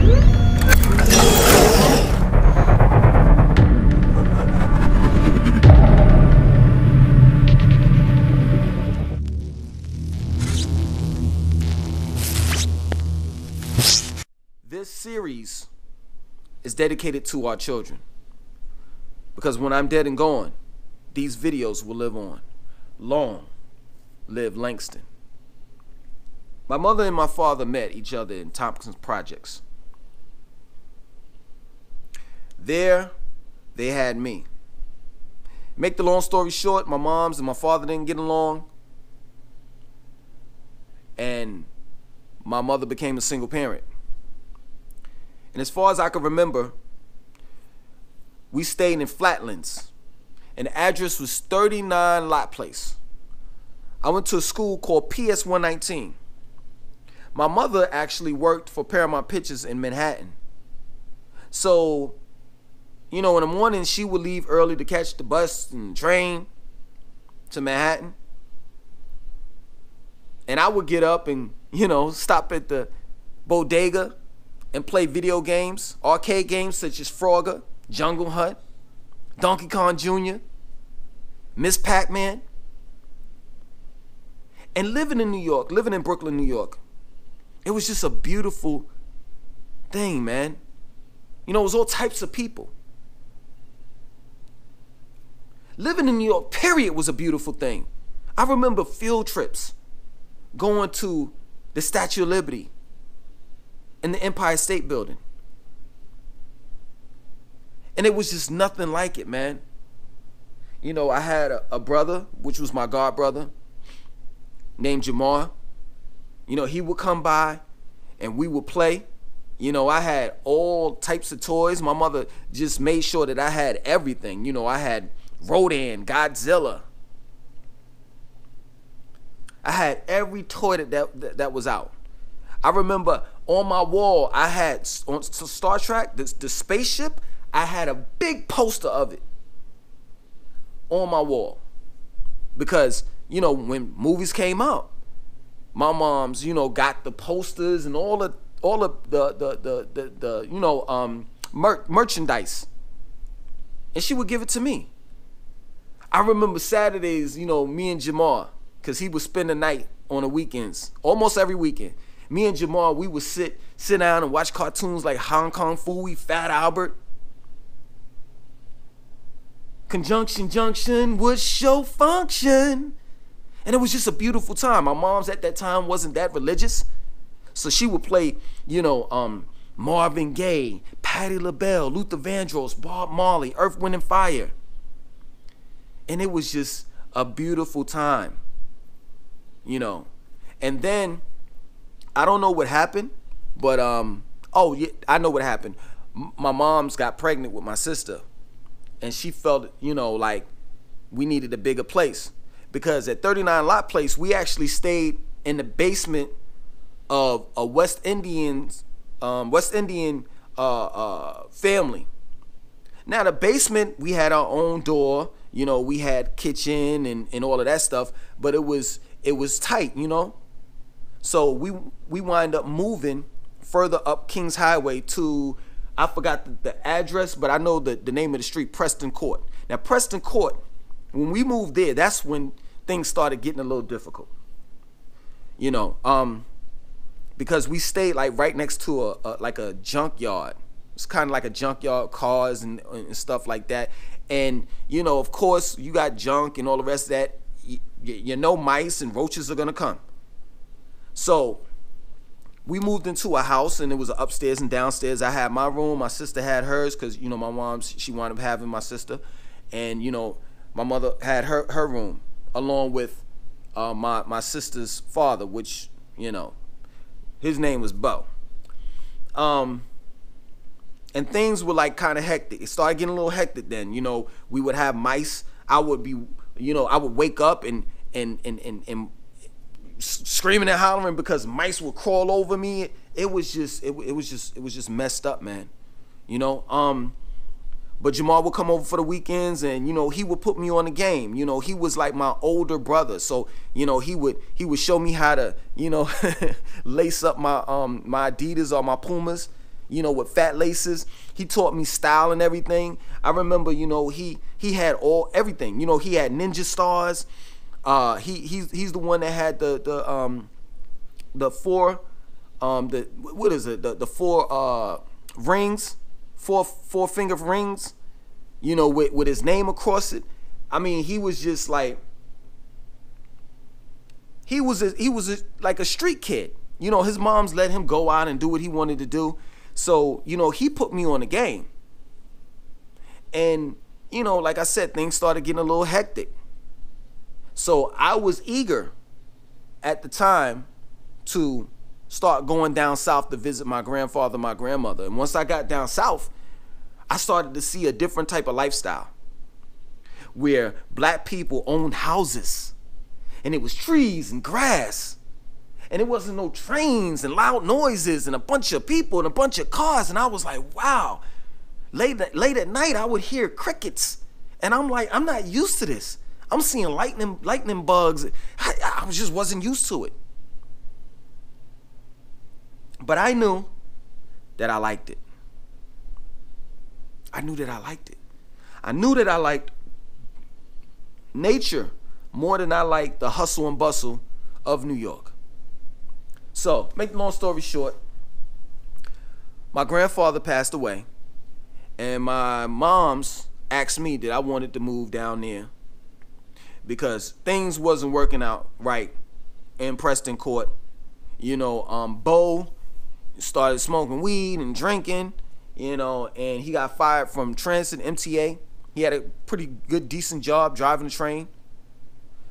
This series is dedicated to our children, because when I'm dead and gone, these videos will live on. Long live Langston. My mother and my father met each other in Tompkins Projects. There, they had me. Make the long story short, my moms and my father didn't get along, and my mother became a single parent. And as far as I can remember, we stayed in Flatlands, and the address was 39 Lot Place. I went to a school called PS119. My mother actually worked for Paramount Pictures in Manhattan. So, you know, in the morning she would leave early to catch the bus and train to Manhattan. And I would get up and, you know, stop at the bodega and play video games, arcade games such as Frogger, Jungle Hunt, Donkey Kong Jr., Miss Pac-Man. And living in New York, living in Brooklyn, New York, it was just a beautiful thing, man. You know, it was all types of people. Living in New York, period, was a beautiful thing. I remember field trips, going to the Statue of Liberty and the Empire State Building. And it was just nothing like it, man. You know, I had a brother, which was my god brother, named Jamar. You know, he would come by and we would play. You know, I had all types of toys. My mother just made sure that I had everything. You know, I had Rodan, Godzilla. I had every toy that was out. I remember on my wall, I had, on Star Trek, the spaceship, I had a big poster of it on my wall. Because, you know, when movies came out, my mom's, you know, got the posters and all of the you know, merchandise. And she would give it to me. I remember Saturdays, you know, me and Jamar, because he would spend the night on the weekends, almost every weekend. Me and Jamar, we would sit down and watch cartoons like Hong Kong Phooey, Fat Albert. Conjunction Junction would show function. And it was just a beautiful time. My mom's at that time wasn't that religious. So she would play, you know, Marvin Gaye, Patti LaBelle, Luther Vandross, Bob Marley, Earth, Wind, and Fire. And it was just a beautiful time, you know. And then, I don't know what happened, but, oh, yeah, I know what happened. My mom's got pregnant with my sister, and she felt, you know, like we needed a bigger place. Because at 39 Lot Place, we actually stayed in the basement of a West Indian family. Now, the basement, we had our own door, you know, we had kitchen and all of that stuff, but it was tight, you know. So we wind up moving further up Kings Highway to, I forgot the address, but I know the name of the street, Preston Court. Now, Preston Court, when we moved there, that's when things started getting a little difficult. You know, because we stayed like right next to like a junkyard. It's kind of like a junkyard, cars and stuff like that. And, you know, of course, you got junk and all the rest of that. You know, mice and roaches are going to come. So we moved into a house, and it was upstairs and downstairs. I had my room. My sister had hers because, you know, my mom, she wound up having my sister. And, you know, my mother had her room along with my sister's father, which, you know, his name was Bo. And things were like kind of hectic. It started getting a little hectic then. You know, we would have mice. I would be, you know, I would wake up and screaming and hollering because mice would crawl over me. It was just messed up, man. You know, but Jamal would come over for the weekends, and, you know, he would put me on the game. You know, he was like my older brother, so, you know, he would show me how to, you know, lace up my my Adidas or my Pumas. with fat laces. He taught me style and everything. I remember, he had everything. He had ninja stars. He's the one that had the four what is it? The four rings, four finger rings, with his name across it. I mean, he was just like he was like a street kid. His moms let him go out and do what he wanted to do. So, he put me on the game. And, like I said, things started getting a little hectic. So I was eager at the time to start going down south to visit my grandfather, my grandmother. And once I got down south, I started to see a different type of lifestyle where black people owned houses, and it was trees and grass, and it wasn't no trains and loud noises and a bunch of people and a bunch of cars. And I was like, wow. Late at night, I would hear crickets, and I'm like, I'm not used to this. I'm seeing lightning bugs. I just wasn't used to it. But I knew that I liked it. I knew that I liked it. I knew that I liked nature more than I liked the hustle and bustle of New York. So, make the long story short, my grandfather passed away, and my mom's asked me that I wanted to move down there because things wasn't working out right in Preston Court. Bo started smoking weed and drinking, and he got fired from Transit MTA. He had a pretty good, decent job driving the train,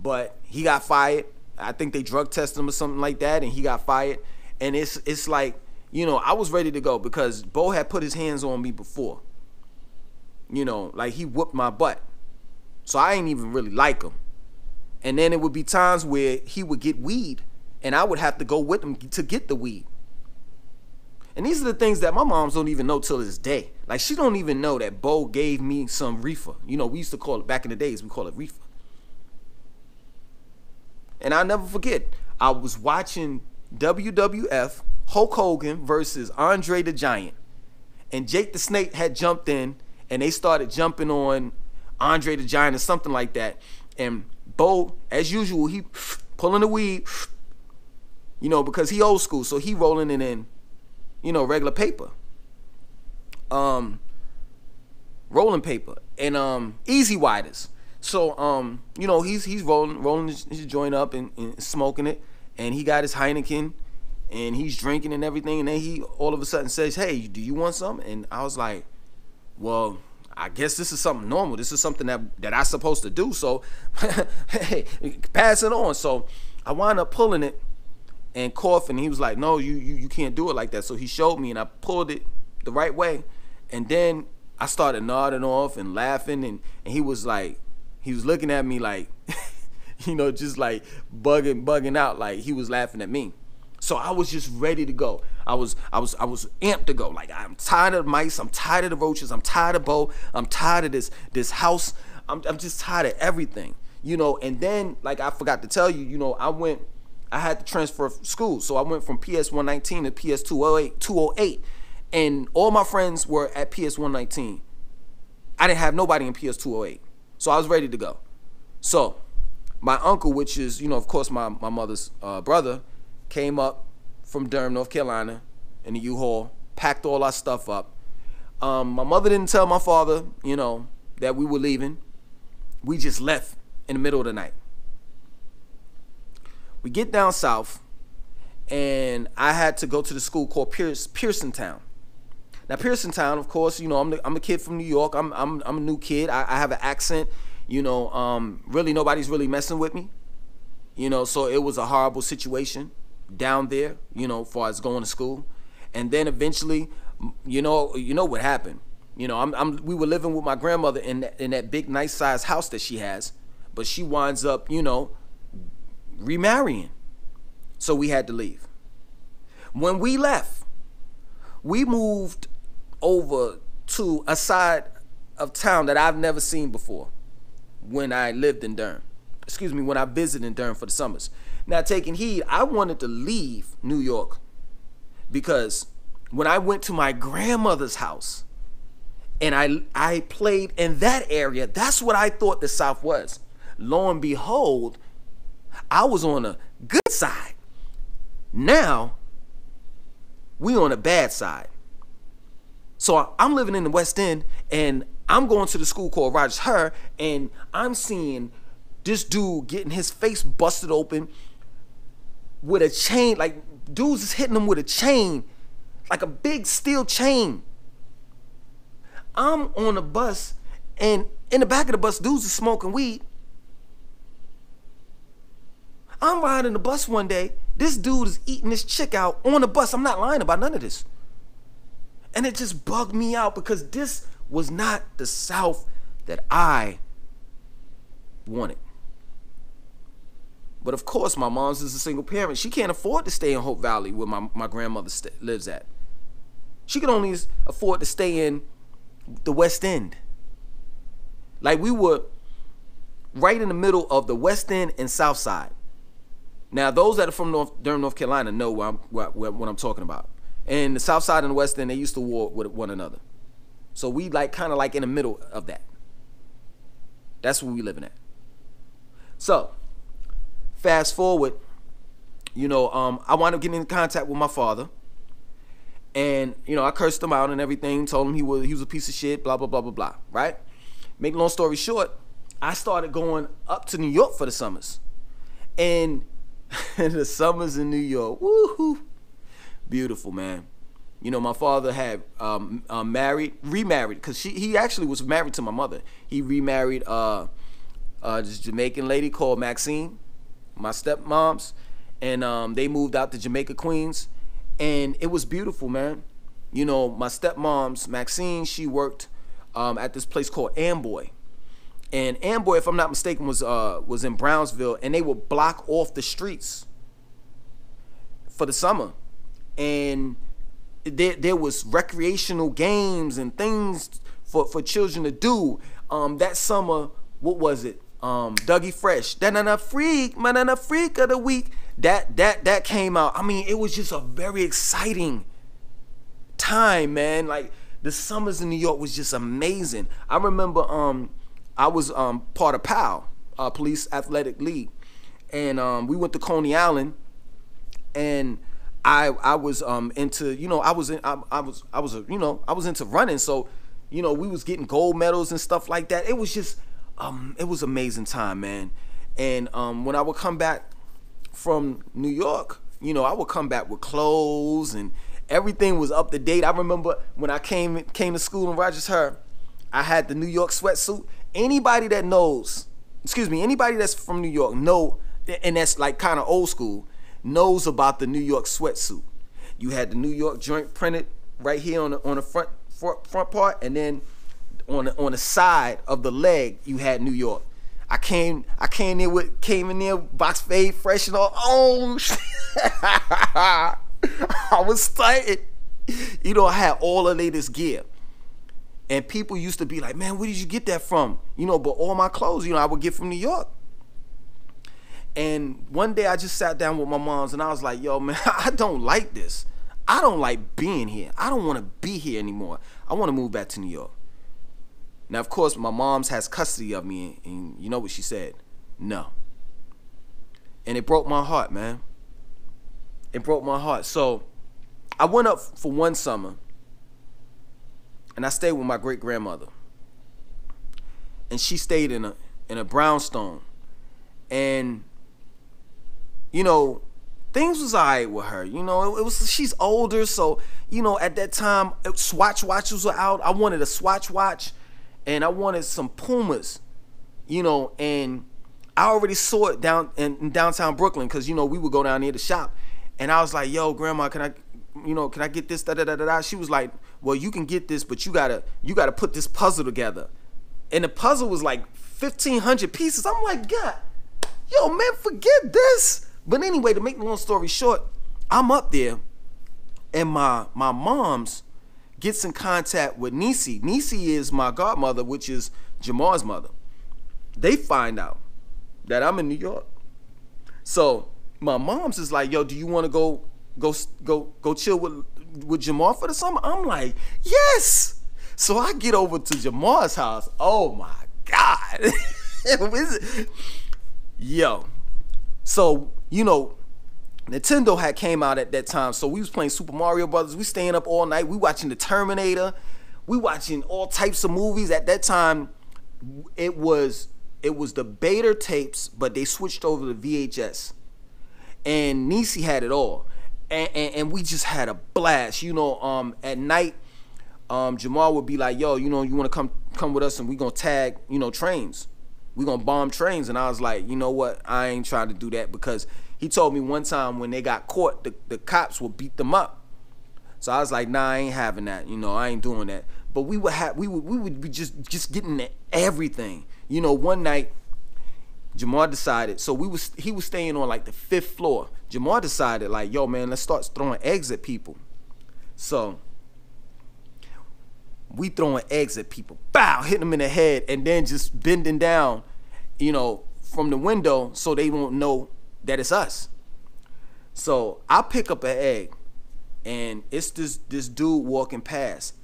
but he got fired. I think they drug tested him or something like that, and he got fired. And it's like, I was ready to go because Bo had put his hands on me before. Like he whooped my butt. So I ain't even really like him. And then it would be times where he would get weed, and I would have to go with him to get the weed. And these are the things that my moms don't even know till this day. Like, she don't even know that Bo gave me some reefer. We used to call it, back in the days, we call it reefer. And I'll never forget, I was watching WWF, Hulk Hogan versus Andre the Giant. And Jake the Snake had jumped in, and they started jumping on Andre the Giant or something like that. And Bo, as usual, he pulling the weed, because he old school, so he rolling it in, regular paper. Rolling paper. And easy widers. So, he's rolling his joint up and smoking it. And he got his Heineken, and he's drinking and everything. And then he all of a sudden says, "Hey, do you want some?" And I was like, well, I guess this is something normal. This is something that I'm supposed to do. So, hey, pass it on. So I wound up pulling it and coughing. He was like, "No, you can't do it like that." So he showed me, and I pulled it the right way. And then I started nodding off and laughing. And he was like, he was looking at me like, just like bugging out. Like he was laughing at me. So I was just ready to go. I was amped to go. Like, I'm tired of mice. I'm tired of the roaches. I'm tired of Bo. I'm tired of this house. I'm just tired of everything. And then, like, I forgot to tell you, I had to transfer school. So I went from PS119 to PS208. And all my friends were at PS119. I didn't have nobody in PS208. So I was ready to go. So my uncle, which is, of course, my mother's brother, came up from Durham, North Carolina, in the U-Haul, packed all our stuff up. My mother didn't tell my father, that we were leaving. We just left in the middle of the night. We get down south, and I had to go to the school called Pearson Town. Now, Pearson Town, of course, I'm a kid from New York. I'm a new kid. I have an accent. Really nobody's really messing with me. So it was a horrible situation down there, as far as going to school. And then eventually, you know what happened. We were living with my grandmother in that big, nice size house that she has, but she winds up, remarrying. So we had to leave. When we left, we moved over to a side of town that I've never seen before when I lived in Durham. When I visited in Durham for the summers. Now, taking heed, I wanted to leave New York because when I went to my grandmother's house and I played in that area, that's what I thought the South was. Lo and behold, I was on the good side. Now, we on the bad side. So I'm living in the West End, and I'm going to the school called Rogers Her, and I'm seeing this dude getting his face busted open with a chain. Like, dudes is hitting him with a chain, like a big steel chain. I'm on a bus, and in the back of the bus, dudes are smoking weed. I'm riding the bus one day. This dude is eating this chick out on the bus. I'm not lying about none of this. And it just bugged me out because this was not the South that I wanted. But of course, my mom's is a single parent. She can't afford to stay in Hope Valley where my grandmother lives at. She could only afford to stay in the West End. Like, we were right in the middle of the West End and South Side. Now, those that are from Durham, North Carolina know what I'm talking about. And the South Side and the West End, they used to war with one another. So we kind of in the middle of that. That's where we living at. So, fast forward, I wound up getting in contact with my father. And, I cursed him out and everything, told him he was a piece of shit, blah, blah, blah, blah, blah, right? Make a long story short, I started going up to New York for the summers. And the summers in New York, woohoo, beautiful, man. My father had remarried, because he actually was married to my mother. He remarried this Jamaican lady called Maxine, my stepmom's, and they moved out to Jamaica, Queens, and it was beautiful, man. My stepmom's Maxine, she worked at this place called Amboy. And Amboy, if I'm not mistaken, was in Brownsville, and they would block off the streets for the summer. And there was recreational games and things for children to do. That summer, what was it? Dougie Fresh, Banana Freak, Banana Freak of the Week. That came out. I mean, it was just a very exciting time, man. Like, the summers in New York was just amazing. I remember I was part of PAL, Police Athletic League, and we went to Coney Island, and I was into I was into running, so we was getting gold medals and stuff like that. It was just it was amazing time, man. And when I would come back from New York, I would come back with clothes and everything was up to date. I remember when I came to school in Rogers Her, I had the New York sweatsuit. Anybody that's from New York know, and that's like kind of old school, knows about the New York sweatsuit. You had the New York joint printed right here on the front part, and then on the side of the leg you had New York. I came in there box fade fresh and all. Oh, I was starting. I had all the latest gear. And people used to be like, man, where did you get that from? But all my clothes, I would get from New York. And one day I just sat down with my moms and I was like, yo, man, I don't like this. I don't like being here. I don't want to be here anymore. I want to move back to New York. Now, of course, my mom's has custody of me, and you know what she said? No. And it broke my heart, man. It broke my heart. So I went up for one summer, and I stayed with my great-grandmother. And she stayed in a brownstone. And, things was all right with her. She's older, so, at that time, Swatch watches were out. I wanted a Swatch watch, and I wanted some Pumas, and I already saw it down in downtown Brooklyn, because, we would go down near the shop. And I was like, yo, Grandma, can I get this, da-da-da-da-da? She was like, well, you can get this, but you gotta put this puzzle together. And the puzzle was like 1,500 pieces. I'm like, God, yo, man, forget this. But anyway, to make the long story short, I'm up there, and my mom's gets in contact with Nisi. Nisi is my godmother, which is Jamar's mother. They find out that I'm in New York. So my mom's is like, yo, do you want to go chill with Jamar for the summer? I'm like, yes. So I get over to Jamar's house. Oh my God. Yo. So, you know, Nintendo had came out at that time. So we was playing Super Mario Brothers. We staying up all night. We watching the Terminator. We watching all types of movies. At that time, it was the beta tapes, but they switched over to VHS. And Niecy had it all. And we just had a blast. You know, at night, Jamal would be like, yo, you know, you want to come with us and we gonna tag, you know, trains. We gonna bomb trains. And I was like, you know what? I ain't trying to do that, because he told me one time when they got caught, the cops would beat them up. So I was like, nah, I ain't having that. You know, I ain't doing that. But we would be just getting everything. You know, one night, Jamar decided, so he was staying on like the 5th floor. Jamar decided like, yo man, let's start throwing eggs at people. So we throwing eggs at people, bow, hitting them in the head, and then just bending down, you know, from the window so they won't know that it's us. So I pick up an egg, and it's this dude walking past.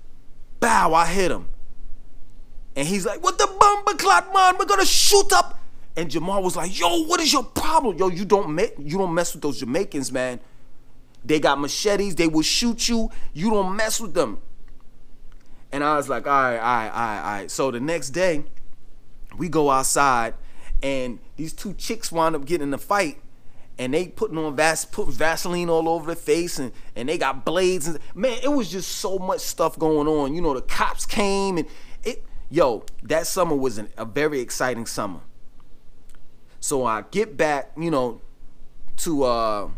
Bow, I hit him. And he's like, what the bumper clot, man? We're gonna shoot up. And Jamar was like, yo, what is your problem? Yo, you don't mess with those Jamaicans, man. They got machetes, they will shoot you. You don't mess with them. And I was like, all right. So the next day, we go outside, and these two chicks wound up getting in a fight, and they putting Vaseline all over their face, and they got blades. And man, it was just so much stuff going on. You know, the cops came, and that summer was a very exciting summer. So I get back, you know, to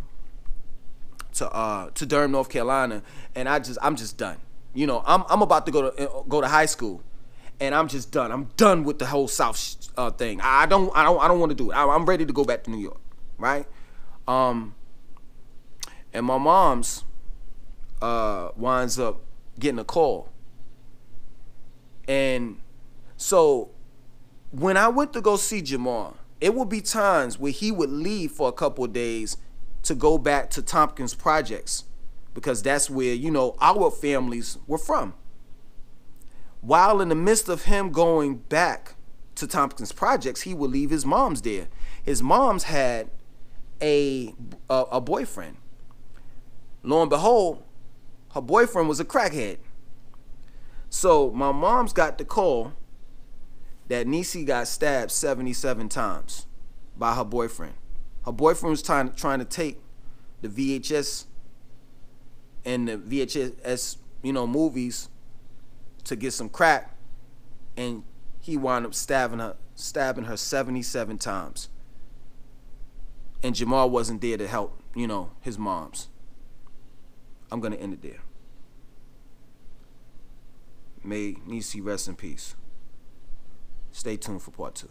Durham, North Carolina, and I'm just done. You know, I'm about to go to high school, and I'm just done. I'm done with the whole South thing. I don't want to do it. I'm ready to go back to New York, right? And my mom's winds up getting a call, and so when I went to go see Jamar, it would be times where he would leave for a couple of days to go back to Tompkins Projects, because that's where, you know, our families were from. While in the midst of him going back to Tompkins Projects, he would leave his mom's there. His mom's had a boyfriend. Lo and behold, her boyfriend was a crackhead. So my mom's got the call that Niecy got stabbed 77 times by her boyfriend. Her boyfriend was trying to take the VHS and the VHS, you know, movies to get some crack, and he wound up stabbing her 77 times. And Jamar wasn't there to help, you know, his moms. I'm gonna end it there. May Niecy rest in peace. Stay tuned for part 2.